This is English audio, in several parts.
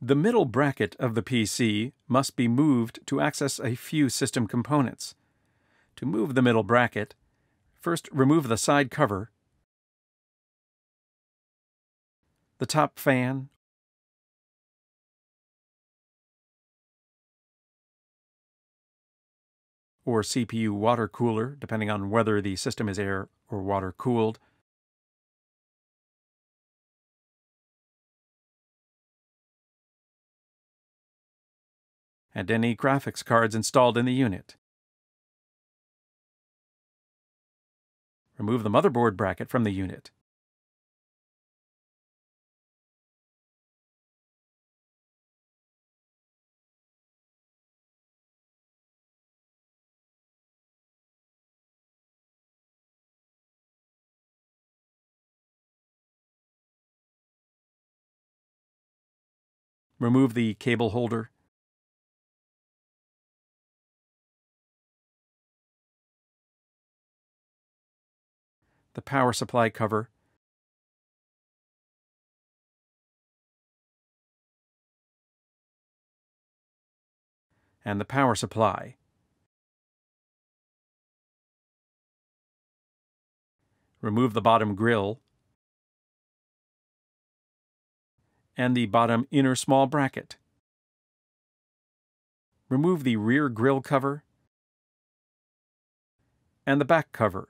The middle bracket of the PC must be moved to access a few system components. To move the middle bracket, first remove the side cover, the top fan, or CPU water cooler, depending on whether the system is air or water cooled, and any graphics cards installed in the unit. Remove the motherboard bracket from the unit. Remove the cable holder. The power supply cover, and the power supply. Remove the bottom grille and the bottom inner small bracket. Remove the rear grille cover and the back cover.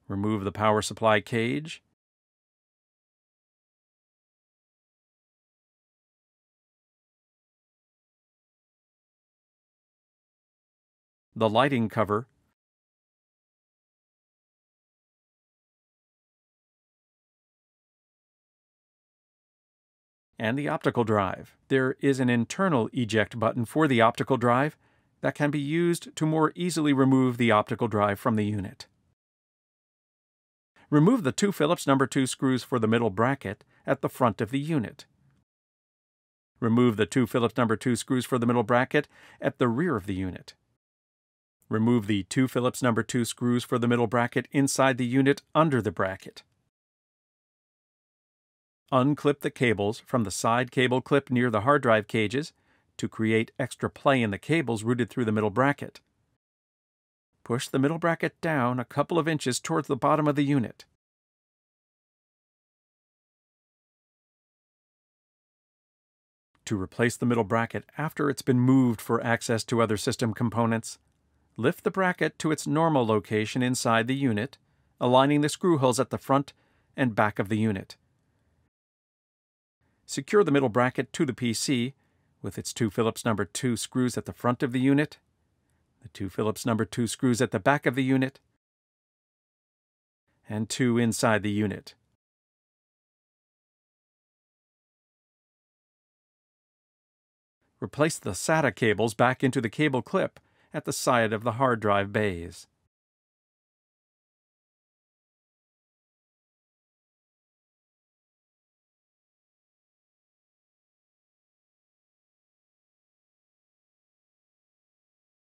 Remove the power supply cage. The lighting cover. And the optical drive. There is an internal eject button for the optical drive that can be used to more easily remove the optical drive from the unit. Remove the two Phillips No. 2 screws for the middle bracket at the front of the unit. Remove the two Phillips No. 2 screws for the middle bracket at the rear of the unit. Remove the two Phillips No. 2 screws for the middle bracket inside the unit under the bracket. Unclip the cables from the side cable clip near the hard drive cages to create extra play in the cables routed through the middle bracket. Push the middle bracket down a couple of inches towards the bottom of the unit. To replace the middle bracket after it's been moved for access to other system components, lift the bracket to its normal location inside the unit, aligning the screw holes at the front and back of the unit. Secure the middle bracket to the PC with its two Phillips No. 2 screws at the front of the unit, the two Phillips No. 2 screws at the back of the unit, and two inside the unit. Replace the SATA cables back into the cable clip at the side of the hard drive bays.